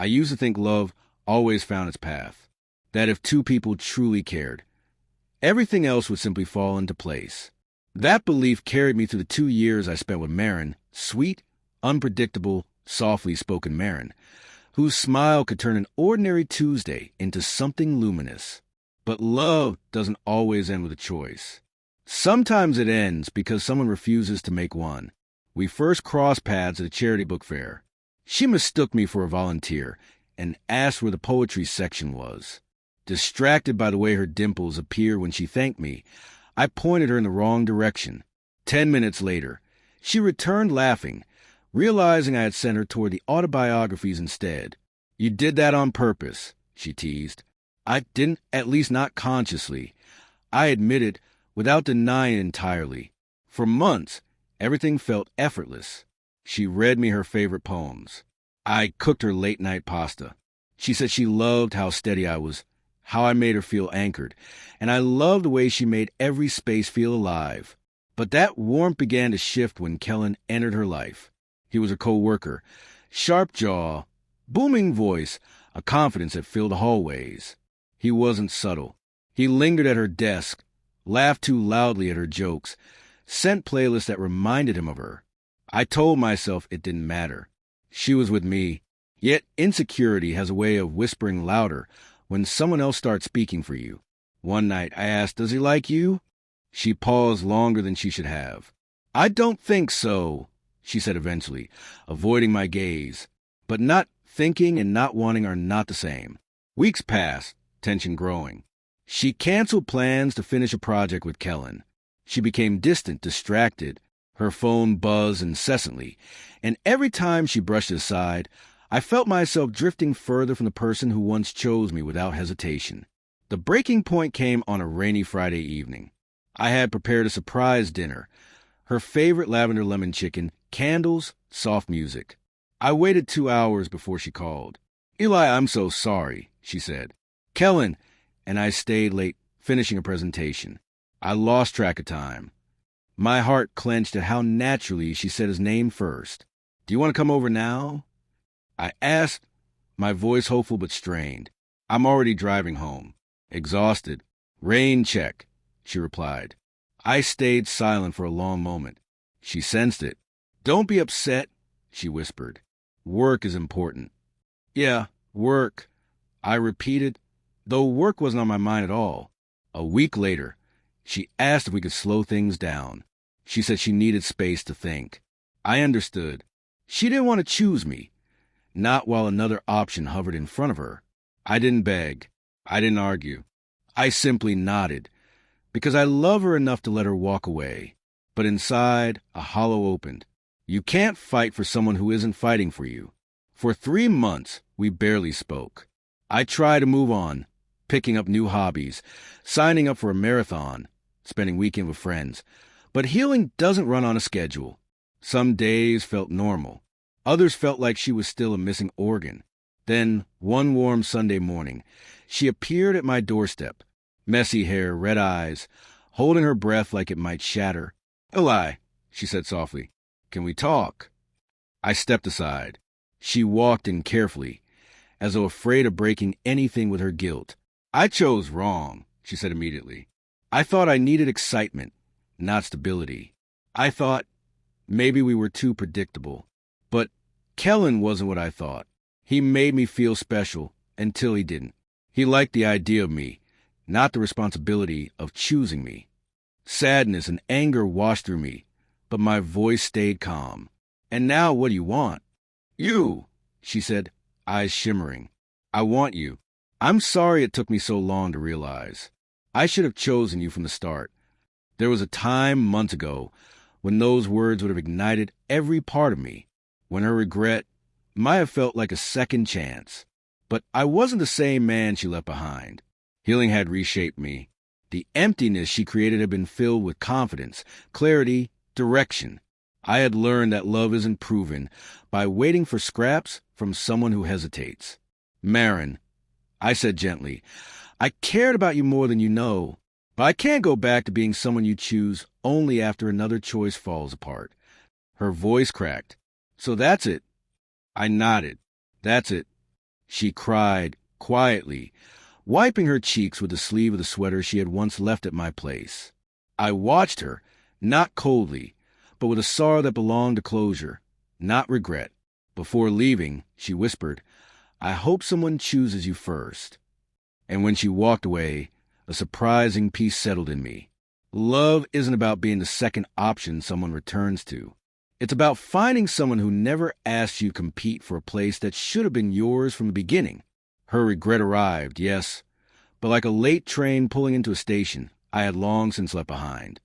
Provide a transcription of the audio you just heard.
I used to think love always found its path, that if two people truly cared, everything else would simply fall into place. That belief carried me through the 2 years I spent with Marin, sweet, unpredictable, softly spoken Marin, whose smile could turn an ordinary Tuesday into something luminous. But love doesn't always end with a choice. Sometimes it ends because someone refuses to make one. We first crossed paths at a charity book fair. She mistook me for a volunteer and asked where the poetry section was. Distracted by the way her dimples appeared when she thanked me, I pointed her in the wrong direction. 10 minutes later, she returned laughing, realizing I had sent her toward the autobiographies instead. "You did that on purpose," she teased. "I didn't, at least not consciously," I admitted without denying it entirely. For months, everything felt effortless. She read me her favorite poems. I cooked her late-night pasta. She said she loved how steady I was, how I made her feel anchored, and I loved the way she made every space feel alive. But that warmth began to shift when Kellen entered her life. He was a co-worker, sharp jaw, booming voice, a confidence that filled the hallways. He wasn't subtle. He lingered at her desk, laughed too loudly at her jokes, sent playlists that reminded him of her. I told myself it didn't matter. She was with me. Yet insecurity has a way of whispering louder when someone else starts speaking for you. One night I asked, "Does he like you?" She paused longer than she should have. "I don't think so," she said eventually, avoiding my gaze. But not thinking and not wanting are not the same. Weeks passed, tension growing. She canceled plans to finish a project with Kellen. She became distant, distracted. Her phone buzzed incessantly, and every time she brushed it aside, I felt myself drifting further from the person who once chose me without hesitation. The breaking point came on a rainy Friday evening. I had prepared a surprise dinner, her favorite lavender lemon chicken, candles, soft music. I waited 2 hours before she called. "Eli, I'm so sorry," she said. "Kellen," and I stayed late finishing a presentation. I lost track of time. My heart clenched at how naturally she said his name first. "Do you want to come over now?" I asked, my voice hopeful but strained. "I'm already driving home. Exhausted. Rain check," she replied. I stayed silent for a long moment. She sensed it. "Don't be upset," she whispered. "Work is important." "Yeah, work," I repeated, though work wasn't on my mind at all. A week later, she asked if we could slow things down. She said she needed space to think. I understood. She didn't want to choose me, not while another option hovered in front of her. I didn't beg. I didn't argue. I simply nodded, because I love her enough to let her walk away. But inside, a hollow opened. You can't fight for someone who isn't fighting for you. For 3 months, we barely spoke. I tried to move on, picking up new hobbies, signing up for a marathon, spending weekend with friends. But healing doesn't run on a schedule. Some days felt normal. Others felt like she was still a missing organ. Then, one warm Sunday morning, she appeared at my doorstep, messy hair, red eyes, holding her breath like it might shatter. "Eli," she said softly, "can we talk?" I stepped aside. She walked in carefully, as though afraid of breaking anything with her guilt. "I chose wrong," she said immediately. "I thought I needed excitement, not stability. I thought maybe we were too predictable. But Kellen wasn't what I thought. He made me feel special until he didn't. He liked the idea of me, not the responsibility of choosing me. Sadness and anger washed through me, but my voice stayed calm. "And now what do you want?" "You," she said, eyes shimmering. "I want you. I'm sorry it took me so long to realize. I should have chosen you from the start. There was a time months ago when those words would have ignited every part of me, when her regret might have felt like a second chance. But I wasn't the same man she left behind. Healing had reshaped me. The emptiness she created had been filled with confidence, clarity, direction. I had learned that love isn't proven by waiting for scraps from someone who hesitates. "Marin," I said gently, "I cared about you more than you know, but I can't go back to being someone you choose only after another choice falls apart." Her voice cracked. "So that's it." I nodded. "That's it. She cried quietly, wiping her cheeks with the sleeve of the sweater she had once left at my place. I watched her, not coldly, but with a sorrow that belonged to closure, not regret. Before leaving, she whispered, "I hope someone chooses you first." And when she walked away, a surprising peace settled in me. Love isn't about being the second option someone returns to. It's about finding someone who never asks you to compete for a place that should have been yours from the beginning. Her regret arrived, yes, but like a late train pulling into a station I had long since left behind.